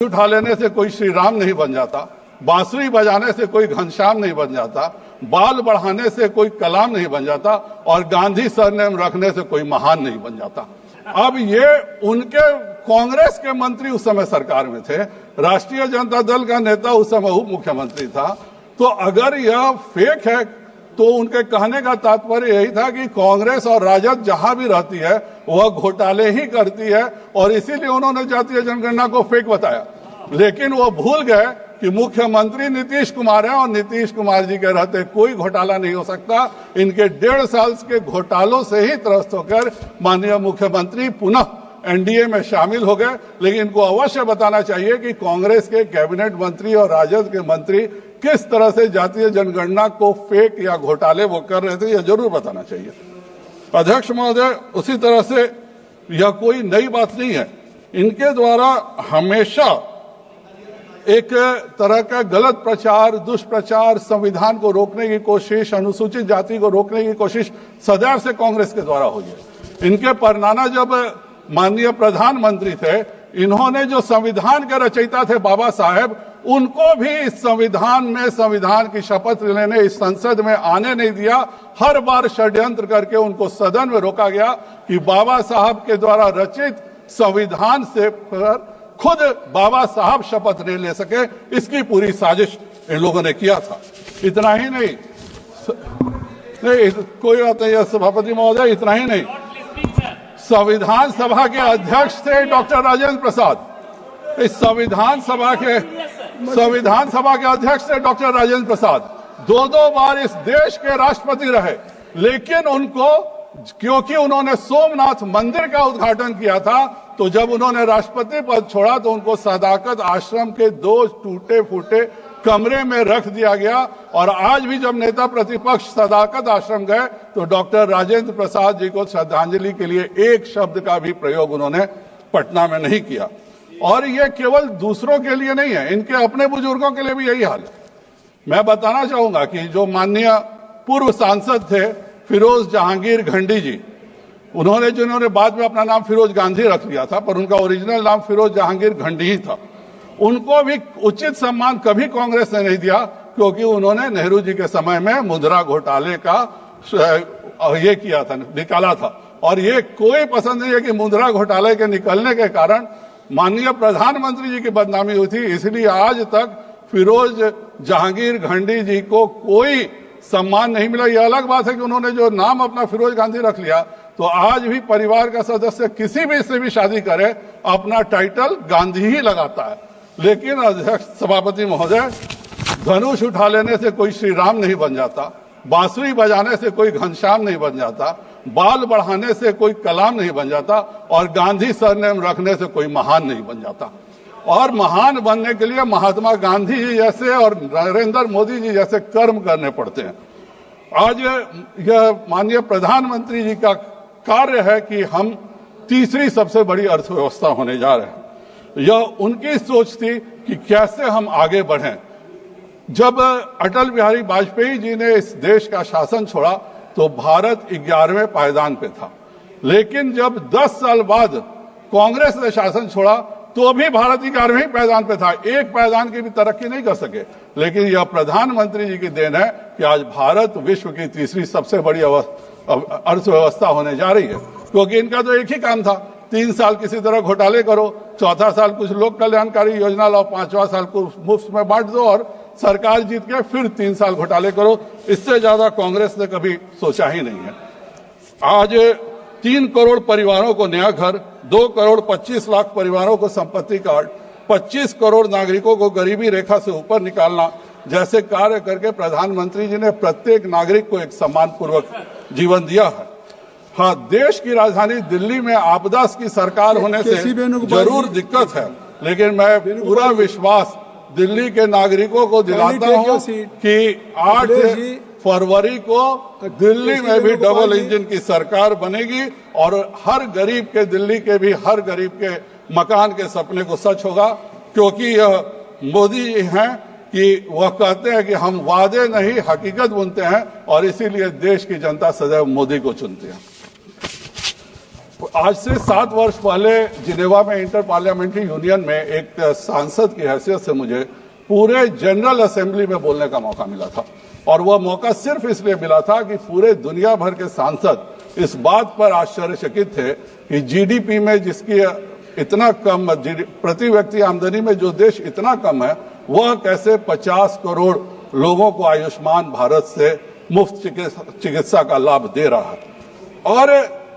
उठा लेने से कोई श्री राम नहीं बन जाता, बांसुरी बजाने से कोई घनश्याम नहीं बन जाता, बाल बढ़ाने से कोई कलाम नहीं बन जाता और गांधी सरनेम रखने से कोई महान नहीं बन जाता। अब ये उनके कांग्रेस के मंत्री उस समय सरकार में थे, राष्ट्रीय जनता दल का नेता उस समय उप मुख्यमंत्री था। तो अगर यह फेक है तो उनके कहने का तात्पर्य यही था कि कांग्रेस और राजद जहां भी रहती है वह घोटाले ही करती है और इसीलिए उन्होंने जातीय जनगणना को फेक बताया। लेकिन वो भूल गए कि मुख्यमंत्री नीतीश कुमार है और नीतीश कुमार जी के रहते कोई घोटाला नहीं हो सकता। इनके 1.5 साल के घोटालों से ही त्रस्त होकर माननीय मुख्यमंत्री पुनः एनडीए में शामिल हो गए। लेकिन इनको अवश्य बताना चाहिए कि कांग्रेस के कैबिनेट मंत्री और राजद के मंत्री किस तरह से जातीय जनगणना को फेक या घोटाले वो कर रहे थे, यह जरूर बताना चाहिए। अध्यक्ष महोदय, उसी तरह से यह कोई नई बात नहीं है। इनके द्वारा हमेशा एक तरह का गलत प्रचार, दुष्प्रचार, संविधान को रोकने की कोशिश, अनुसूचित जाति को रोकने की कोशिश सदैव से कांग्रेस के द्वारा हुई है। इनके परनाना जब माननीय प्रधानमंत्री थे, इन्होंने जो संविधान के रचयिता थे बाबा साहेब, उनको भी इस संविधान में संविधान की शपथ लेने इस संसद में आने नहीं दिया। हर बार षड्यंत्र करके उनको सदन में रोका गया कि बाबा साहब के द्वारा रचित संविधान से खुद बाबा साहब शपथ नहीं ले सके। इसकी पूरी साजिश इन लोगों ने किया था। इतना ही नहीं, कोई बात नहीं है सभापति महोदय, इतना ही नहीं, संविधान सभा के अध्यक्ष थे डॉक्टर राजेंद्र प्रसाद। इस संविधान सभा के अध्यक्ष थे डॉक्टर राजेंद्र प्रसाद। 2 बार इस देश के राष्ट्रपति रहे, लेकिन उनको, क्योंकि उन्होंने सोमनाथ मंदिर का उद्घाटन किया था, तो जब उन्होंने राष्ट्रपति पद छोड़ा तो उनको सदाकत आश्रम के 2 टूटे फूटे कमरे में रख दिया गया। और आज भी जब नेता प्रतिपक्ष सदाकत आश्रम गए तो डॉक्टर राजेंद्र प्रसाद जी को श्रद्धांजलि के लिए एक शब्द का भी प्रयोग उन्होंने पटना में नहीं किया। और ये केवल दूसरों के लिए नहीं है, इनके अपने बुजुर्गों के लिए भी यही हाल है। मैं बताना चाहूंगा कि जो माननीय पूर्व सांसद थे फिरोज जहांगीर घंडी जी, जिन्होंने बाद में अपना नाम फिरोज गांधी रख लिया था, पर उनका ओरिजिनल नाम फिरोज जहांगीर घंडी ही था, उनको भी उचित सम्मान कभी कांग्रेस ने नहीं दिया, क्योंकि उन्होंने नेहरू जी के समय में मुद्रा घोटाले का ये किया था, निकाला था। और ये कोई पसंद नहीं है कि मुद्रा घोटाले के निकलने के कारण माननीय प्रधानमंत्री जी की बदनामी हुई थी। इसलिए आज तक फिरोज जहांगीर घंडी जी को कोई सम्मान नहीं मिला। यह अलग बात है कि उन्होंने जो नाम अपना फिरोज गांधी रख लिया, तो आज भी परिवार का सदस्य किसी भी से भी शादी करे अपना टाइटल गांधी ही लगाता है। लेकिन अध्यक्ष सभापति महोदय, धनुष उठा लेने से कोई श्री राम नहीं बन जाता, बांसुरी बजाने से कोई घनश्याम नहीं बन जाता, बाल बढ़ाने से कोई कलाम नहीं बन जाता और गांधी सरनेम रखने से कोई महान नहीं बन जाता। और महान बनने के लिए महात्मा गांधी जी जैसे और नरेंद्र मोदी जी जैसे कर्म करने पड़ते हैं। आज यह माननीय प्रधानमंत्री जी का कार्य है कि हम तीसरी सबसे बड़ी अर्थव्यवस्था होने जा रहे हैं। यह उनकी सोच थी कि कैसे हम आगे बढ़ें। जब अटल बिहारी वाजपेयी जी ने इस देश का शासन छोड़ा तो भारत 11वें पायदान पे था, लेकिन जब 10 साल बाद कांग्रेस ने शासन छोड़ा तो भी भारत 11वें पायदान पे था, एक पायदान की भी तरक्की नहीं कर सके। लेकिन यह प्रधानमंत्री जी की देन है कि आज भारत विश्व की तीसरी सबसे बड़ी अर्थव्यवस्था होने जा रही है। क्योंकि इनका तो एक ही काम था, 3 साल किसी तरह घोटाले करो, चौथा साल कुछ लोक कल्याणकारी योजना लाओ, 5वां साल को मुफ्त में बांट दो और सरकार जीत के फिर 3 साल घोटाले करो। इससे ज्यादा कांग्रेस ने कभी सोचा ही नहीं है। आज 3 करोड़ परिवारों को नया घर, 2 करोड़ 25 लाख परिवारों को संपत्ति कार्ड, 25 करोड़ नागरिकों को गरीबी रेखा से ऊपर निकालना जैसे कार्य करके प्रधानमंत्री जी ने प्रत्येक नागरिक को एक सम्मानपूर्वक जीवन दिया है। हाँ, देश की राजधानी दिल्ली में आपदा की सरकार होने से जरूर दिक्कत है, लेकिन मैं पूरा विश्वास दिल्ली के नागरिकों को दिलाता हूं कि 8 फरवरी को दिल्ली में भी डबल इंजन की सरकार बनेगी और हर गरीब के, दिल्ली के भी हर गरीब के मकान के सपने को सच होगा। क्योंकि यह मोदी जी हैं कि वह कहते हैं कि हम वादे नहीं हकीकत बुनते हैं और इसीलिए देश की जनता सदैव मोदी को चुनती है। आज से 7 वर्ष पहले जिनेवा में इंटर पार्लियामेंट्री यूनियन में एक सांसद की हैसियत से मुझे पूरे जनरल असेंबली में बोलने का मौका मिला था, और वह मौका सिर्फ इसलिए मिला था कि पूरे दुनिया भर के सांसद इस बात पर आश्चर्यचकित थे कि जीडीपी में जिसकी इतना कम प्रति व्यक्ति आमदनी में जो देश इतना कम है, वह कैसे 50 करोड़ लोगों को आयुष्मान भारत से मुफ्त चिकित्सा का लाभ दे रहा है। और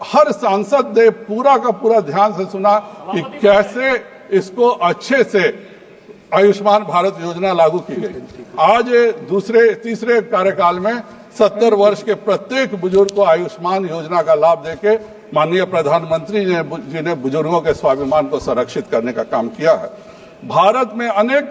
हर सांसद ने पूरा का पूरा ध्यान से सुना कि कैसे इसको अच्छे से आयुष्मान भारत योजना लागू की गई। आज तीसरे कार्यकाल में 70 वर्ष के प्रत्येक बुजुर्ग को आयुष्मान योजना का लाभ देके माननीय प्रधानमंत्री जी ने बुजुर्गों के स्वाभिमान को संरक्षित करने का काम किया है। भारत में अनेक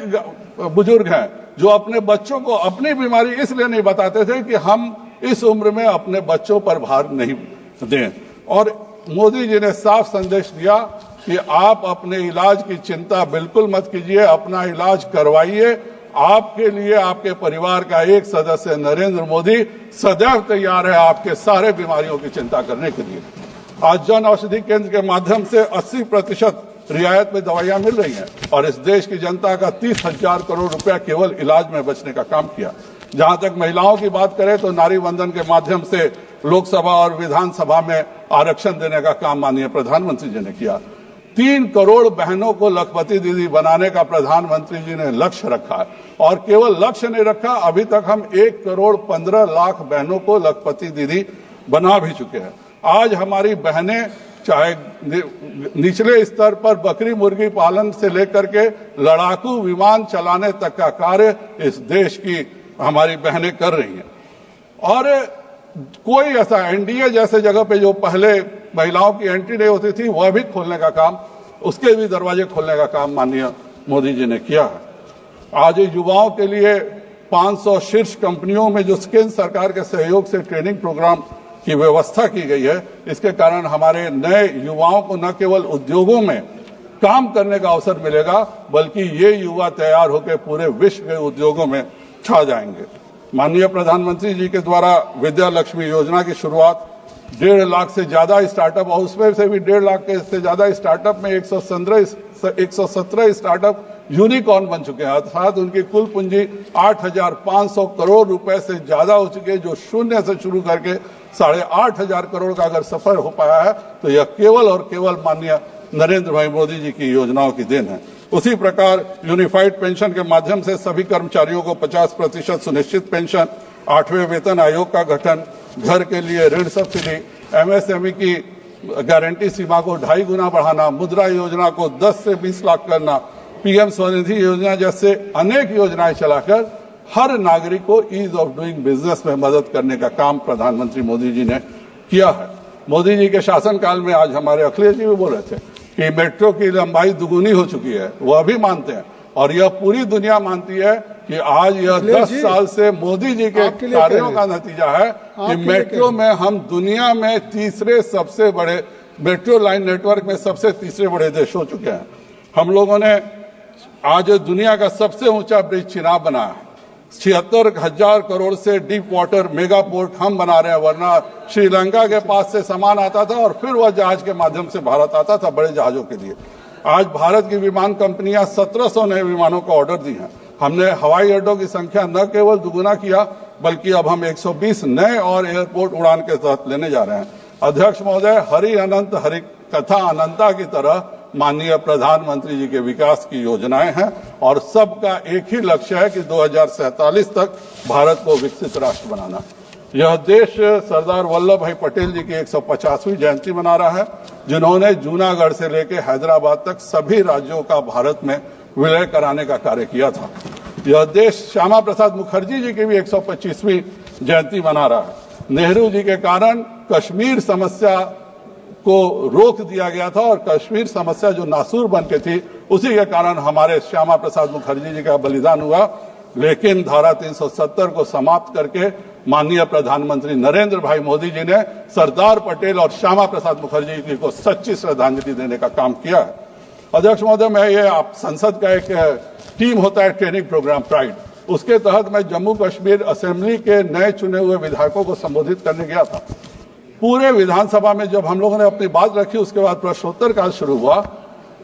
बुजुर्ग हैं जो अपने बच्चों को अपनी बीमारी इसलिए नहीं बताते थे कि हम इस उम्र में अपने बच्चों पर भार नहीं दें, और मोदी जी ने साफ संदेश दिया कि आप अपने इलाज की चिंता बिल्कुल मत कीजिए, अपना इलाज करवाइए। आपके लिए आपके परिवार का एक सदस्य नरेंद्र मोदी सदैव तैयार है आपके सारे बीमारियों की चिंता करने के लिए। आज जन औषधि केंद्र के माध्यम से 80% रियायत में दवाइयां मिल रही हैं, और इस देश की जनता का 30,000 करोड़ रुपया केवल इलाज में बचने का काम किया। जहां तक महिलाओं की बात करें तो नारी वंदन के माध्यम से लोकसभा और विधानसभा में आरक्षण देने का काम माननीय प्रधानमंत्री जी ने किया। 3 करोड़ बहनों को लखपति दीदी बनाने का प्रधानमंत्री जी ने लक्ष्य रखा है, और केवल लक्ष्य नहीं रखा, अभी तक हम 1 करोड़ 15 लाख बहनों को लखपति दीदी बना भी चुके हैं। आज हमारी बहनें चाहे निचले स्तर पर बकरी मुर्गी पालन से लेकर के लड़ाकू विमान चलाने तक का कार्य इस देश की हमारी बहनें कर रही हैं। और कोई ऐसा एनडीए जैसे जगह पे जो पहले महिलाओं की एंट्री नहीं होती थी, वह भी खोलने का काम, उसके भी दरवाजे खोलने का काम माननीय मोदी जी ने किया है। आज युवाओं के लिए 500 शीर्ष कंपनियों में जो केंद्र सरकार के सहयोग से ट्रेनिंग प्रोग्राम की व्यवस्था की गई है, इसके कारण हमारे नए युवाओं को न केवल उद्योगों में काम करने का अवसर मिलेगा, बल्कि ये युवा तैयार होकर पूरे विश्व के उद्योगों में छा जाएंगे। माननीय प्रधानमंत्री जी के द्वारा विद्या लक्ष्मी योजना की शुरुआत 1.5 लाख से ज्यादा स्टार्टअप, और उसमें से भी 1.5 लाख से ज्यादा स्टार्टअप में 117 स्टार्टअप यूनिकॉर्न बन चुके हैं, अर्थात उनकी कुल पूंजी 8,500 करोड़ रुपए से ज्यादा हो चुकी है, जो शून्य से शुरू करके 8,500 करोड़ का अगर सफर हो पाया है तो यह केवल और केवल माननीय नरेंद्र भाई मोदी जी की योजनाओं की देन है। उसी प्रकार यूनिफाइड पेंशन के माध्यम से सभी कर्मचारियों को 50% सुनिश्चित पेंशन, 8वें वेतन आयोग का गठन, घर के लिए ऋण सब्सिडी, एमएसएमई की गारंटी सीमा को 2.5 गुना बढ़ाना, मुद्रा योजना को 10 से 20 लाख करना, पीएम स्वनिधि योजना जैसे अनेक योजनाएं चलाकर हर नागरिक को ईज ऑफ डूइंग बिजनेस में मदद करने का काम प्रधानमंत्री मोदी जी ने किया है। मोदी जी के शासनकाल में आज हमारे अखिलेश जी भी बोल रहे थे कि मेट्रो की लंबाई दुगुनी हो चुकी है, वह भी मानते हैं, और यह पूरी दुनिया मानती है कि आज यह 10 साल से मोदी जी के कार्यों का नतीजा है कि मेट्रो में हम दुनिया में तीसरे सबसे बड़े मेट्रो लाइन नेटवर्क में सबसे तीसरे बड़े देश हो चुके हैं। हम लोगों ने आज दुनिया का सबसे ऊंचा ब्रिज चिनाब बनाया है। 76,000 करोड़ से डीप वाटर मेगा पोर्ट हम बना रहे हैं, वरना श्रीलंका के पास से सामान आता था और फिर वह जहाज के माध्यम से भारत आता था बड़े जहाजों के लिए। आज भारत की विमान कंपनियां 1700 नए विमानों का ऑर्डर दी हैं। हमने हवाई अड्डों की संख्या न केवल दुगुना किया, बल्कि अब हम 120 नए और एयरपोर्ट उड़ान के तहत लेने जा रहे हैं। अध्यक्ष महोदय, हरि अनंत हरि कथा अनंता की तरह माननीय प्रधानमंत्री जी के विकास की योजनाएं हैं, और सबका एक ही लक्ष्य है कि 2047 तक भारत को विकसित राष्ट्र बनाना। यह देश सरदार वल्लभ भाई पटेल जी की 150वीं जयंती मना रहा है, जिन्होंने जूनागढ़ से लेकर हैदराबाद तक सभी राज्यों का भारत में विलय कराने का कार्य किया था। यह देश श्यामा प्रसाद मुखर्जी जी की भी 125वीं जयंती मना रहा है। नेहरू जी के कारण कश्मीर समस्या को रोक दिया गया था, और कश्मीर समस्या जो नासूर बन के थी, उसी के कारण हमारे श्यामा प्रसाद मुखर्जी जी का बलिदान हुआ। लेकिन धारा 370 को समाप्त करके माननीय प्रधानमंत्री नरेंद्र भाई मोदी जी ने सरदार पटेल और श्यामा प्रसाद मुखर्जी जी को सच्ची श्रद्धांजलि देने का काम किया है। अध्यक्ष महोदय, मैं ये आप संसद का एक टीम होता है ट्रेनिंग प्रोग्राम प्राइड, उसके तहत मैं जम्मू कश्मीर असेंबली के नए चुने हुए विधायकों को संबोधित करने गया था। पूरे विधानसभा में जब हम लोगों ने अपनी बात रखी, उसके बाद प्रश्नोत्तर काल शुरू हुआ,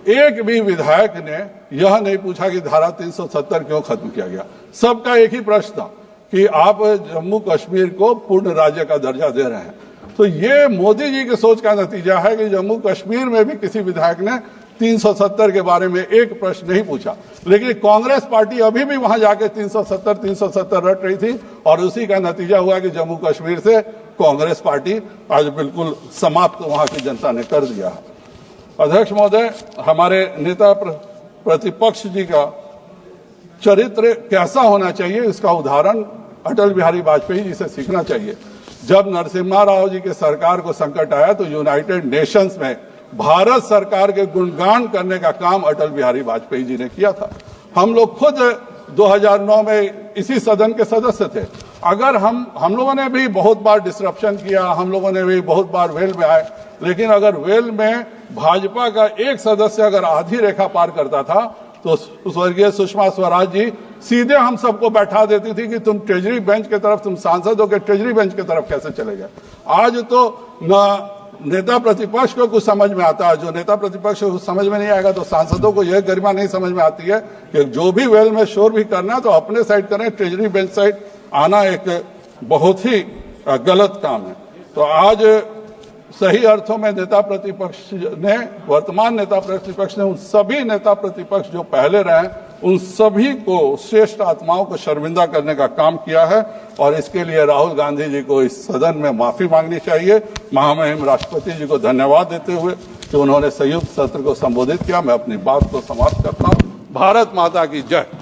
एक भी विधायक ने यह नहीं पूछा कि धारा 370 क्यों खत्म किया गया। सबका एक ही प्रश्न था कि आप जम्मू कश्मीर को पूर्ण राज्य का दर्जा दे रहे हैं। तो ये मोदी जी की सोच का नतीजा है कि जम्मू कश्मीर में भी किसी विधायक ने 370 के बारे में एक प्रश्न नहीं पूछा, लेकिन कांग्रेस पार्टी अभी भी वहां जाके 370 रट रही थी और उसी का नतीजा हुआ कि जम्मू कश्मीर से कांग्रेस पार्टी आज बिल्कुल समाप्त वहां की जनता ने कर दिया है। अध्यक्ष महोदय, हमारे नेता प्रतिपक्ष जी का चरित्र कैसा होना चाहिए, इसका उदाहरण अटल बिहारी वाजपेयी जी से सीखना चाहिए। जब नरसिम्हा राव जी के सरकार को संकट आया तो यूनाइटेड नेशंस में भारत सरकार के गुणगान करने का काम अटल बिहारी वाजपेयी जी ने किया था। हम लोग खुद 2009 में इसी सदन के सदस्य थे। अगर हम लोगों ने भी बहुत बार डिसरप्शन किया, हम लोगों ने भी बहुत बार वेल में आए, लेकिन अगर वेल में भाजपा का एक सदस्य अगर आधी रेखा पार करता था तो स्वर्गीय सुषमा स्वराज जी सीधे हम सबको बैठा देती थी कि तुम ट्रेजरी बेंच की तरफ, तुम सांसदों के ट्रेजरी बेंच की तरफ कैसे चले गए। आज तो न नेता प्रतिपक्ष को कुछ समझ में आता है, जो नेता प्रतिपक्ष को कुछ समझ में नहीं आएगा तो सांसदों को यह गरिमा नहीं समझ में आती है कि जो भी वेल में शोर भी करना है तो अपने साइड करें, ट्रेजरी बेंच साइड आना एक बहुत ही गलत काम है। तो आज सही अर्थों में नेता प्रतिपक्ष ने, वर्तमान नेता प्रतिपक्ष ने उन सभी नेता प्रतिपक्ष जो पहले रहे उन सभी को, श्रेष्ठ आत्माओं को शर्मिंदा करने का काम किया है और इसके लिए राहुल गांधी जी को इस सदन में माफी मांगनी चाहिए। महामहिम राष्ट्रपति जी को धन्यवाद देते हुए कि उन्होंने संयुक्त सत्र को संबोधित किया, मैं अपनी बात को समाप्त करता हूं। भारत माता की जय।